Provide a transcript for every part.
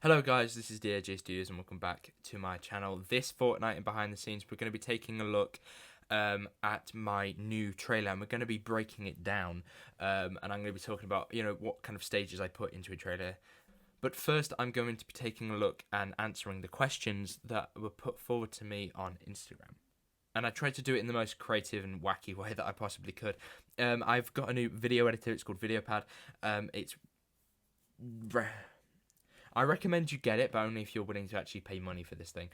Hello guys, this is DJ Studios and welcome back to my channel. This fortnight in behind the scenes, we're going to be taking a look at my new trailer, and we're going to be breaking it down, and I'm going to be talking about, what kind of stages I put into a trailer. But first, I'm going to be taking a look and answering the questions that were put forward to me on Instagram. And I tried to do it in the most creative and wacky way that I possibly could. I've got a new video editor, it's called VideoPad. I recommend you get it, but only if you're willing to actually pay money for this thing.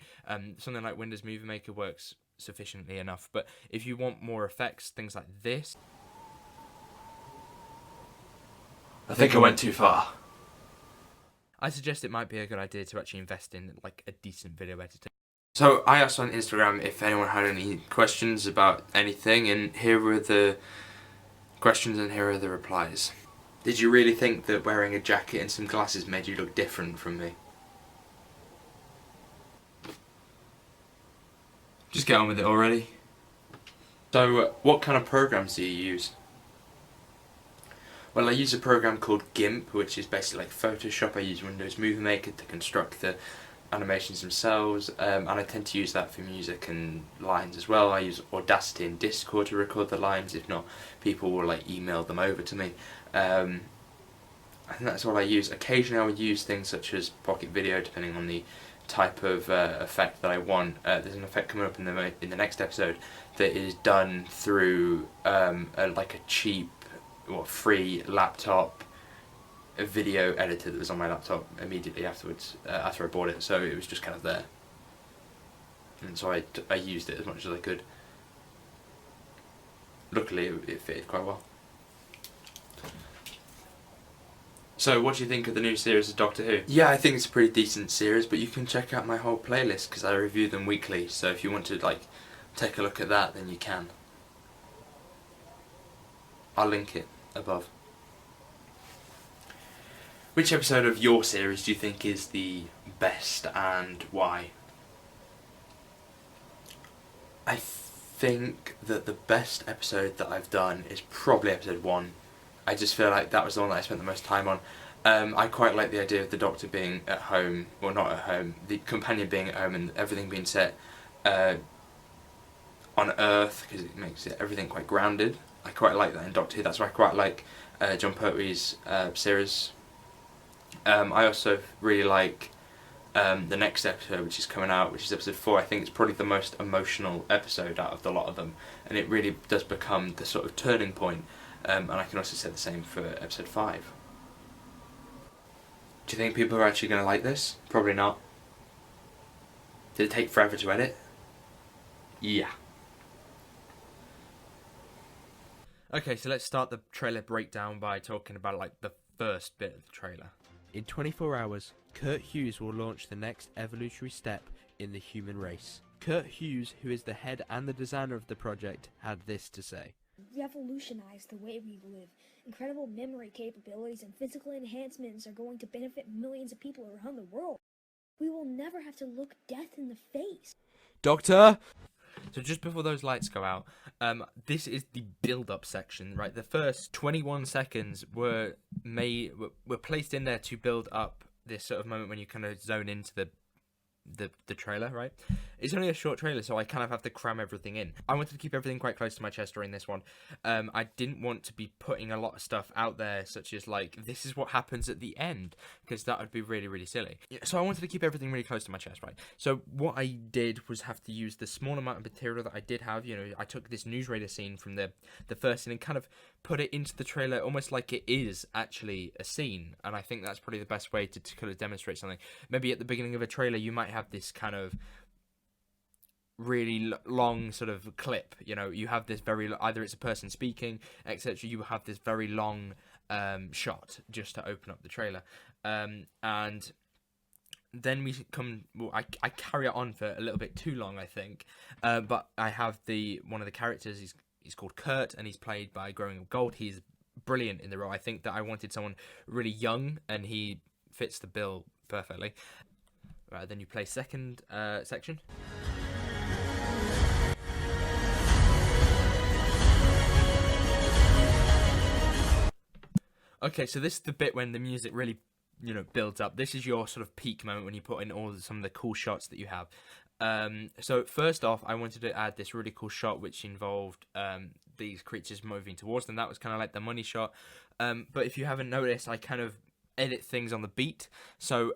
Something like Windows Movie Maker works sufficiently enough, but if you want more effects, things like this... I think I went too far. I suggest it might be a good idea to actually invest in like a decent video editor. So I asked on Instagram if anyone had any questions about anything, and here were the questions and here are the replies. Did you really think that wearing a jacket and some glasses made you look different from me? Just get on with it already. So, what kind of programs do you use? Well, I use a program called GIMP, which is basically like Photoshop. I use Windows Movie Maker to construct the animations themselves, and I tend to use that for music and lines as well. I use Audacity and Discord to record the lines. If not, people will like email them over to me. I think that's all I use. Occasionally I would use things such as Pocket Video, depending on the type of effect that I want. There's an effect coming up in the next episode that is done through like a cheap or free laptop video editor that was on my laptop immediately afterwards, after I bought it, so it was just kind of there. And so I used it as much as I could. Luckily it fitted quite well. So what do you think of the new series of Doctor Who? Yeah, I think it's a pretty decent series, but you can check out my whole playlist because I review them weekly, so if you want to like take a look at that, then you can. I'll link it above. Which episode of your series do you think is the best and why? I think that the best episode that I've done is probably episode 1. I just feel like that was the one that I spent the most time on. I quite like the idea of the Doctor being at home, well not at home, the companion being at home and everything being set on Earth, because it makes everything quite grounded. I quite like that in Doctor Who. That's why I quite like John Pertwee's series. I also really like the next episode, which is coming out, which is episode 4. I think it's probably the most emotional episode out of the lot of them, and it really does become the sort of turning point. And I can also say the same for episode 5. Do you think people are actually going to like this? Probably not. Did it take forever to edit? Yeah. Okay, so let's start the trailer breakdown by talking about like the first bit of the trailer. In 24 hours, Kurt Hughes will launch the next evolutionary step in the human race. Kurt Hughes, who is the head and the designer of the project, had this to say. Revolutionize the way we live. Incredible memory capabilities and physical enhancements are going to benefit millions of people around the world. We will never have to look death in the face. Doctor! So just before those lights go out, this is the build-up section, right? The first 21 seconds were placed in there to build up this sort of moment when you kind of zone into the trailer, right? It's only a short trailer, so I kind of have to cram everything in. I wanted to keep everything quite close to my chest during this one. I didn't want to be putting a lot of stuff out there, such as like, this is what happens at the end, because that would be really, really silly. So I wanted to keep everything really close to my chest, right? So what I did was have to use the small amount of material that I did have. I took this newsreader scene from the first scene and kind of put it into the trailer almost like it is actually a scene, and I think that's probably the best way to kind of demonstrate something. Maybe at the beginning of a trailer you might have this kind of really long sort of clip, you have this either it's a person speaking, etc. You have this very long shot just to open up the trailer, and then we come. Well, I carry it on for a little bit too long, I think, but I have one of the characters. He's called Kurt, and he's played by Growing Up Gold. He's brilliant in the role. I think that I wanted someone really young, and he fits the bill perfectly. Right, then you play second section. Okay, so this is the bit when the music really builds up. This is your sort of peak moment when you put in some of the cool shots that you have. So first off, I wanted to add this really cool shot which involved these creatures moving towards them. That was kind of like the money shot. But if you haven't noticed, I kind of edit things on the beat. So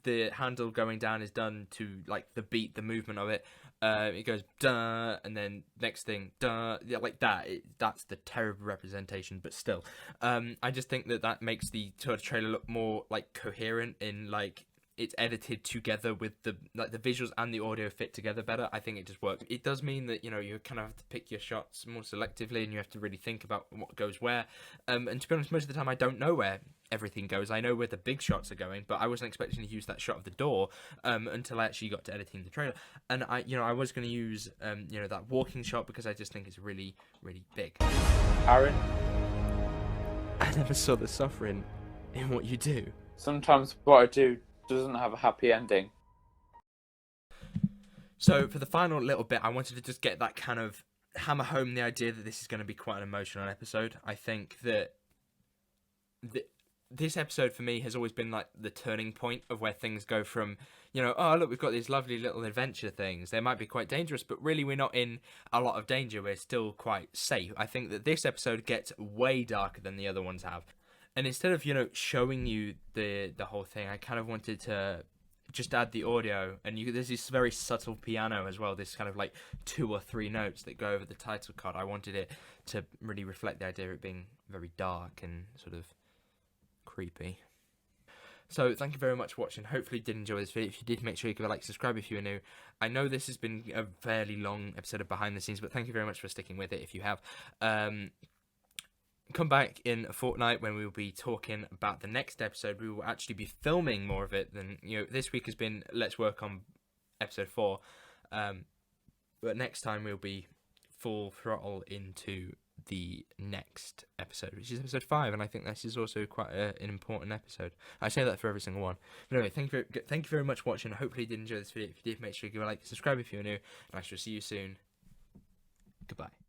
the handle going down is done to like the beat, the movement of it. It goes duh, and then next thing duh, yeah, like that. That's the terrible representation, but still, I just think that makes the sort of trailer look more like coherent in like it's edited together with the visuals and the audio fit together better. I think it just works. It does mean that you kind of have to pick your shots more selectively, and you have to really think about what goes where. And to be honest, most of the time I don't know where everything goes. I know where the big shots are going, but I wasn't expecting to use that shot of the door until I actually got to editing the trailer. And I was going to use that walking shot because I just think it's really, really big. Aaron, I never saw the suffering in what you do. sometimes what I do doesn't have a happy ending. So for the final little bit, I wanted to just get that kind of hammer home the idea that this is going to be quite an emotional episode. I think that this episode for me has always been like the turning point of where things go from, oh look, we've got these lovely little adventure things. They might be quite dangerous, but really we're not in a lot of danger. We're still quite safe. I think that this episode gets way darker than the other ones have. And instead of, showing you the whole thing, I kind of wanted to just add the audio. And there's this very subtle piano as well, this kind of like 2 or 3 notes that go over the title card. I wanted it to really reflect the idea of it being very dark and sort of creepy. So thank you very much for watching. Hopefully you did enjoy this video. If you did, make sure you give a like, subscribe if you are new. I know this has been a fairly long episode of Behind the Scenes, but thank you very much for sticking with it if you have. Come back in a fortnight when we will be talking about the next episode. We will actually be filming more of it than, this week has been let's work on episode 4. But next time we'll be full throttle into the next episode, which is episode 5, and I think this is also quite an important episode. I say that for every single one. But anyway, thank you very much for watching. Hopefully you did enjoy this video. If you did, make sure you give a like, subscribe if you're new, and I shall see you soon. Goodbye.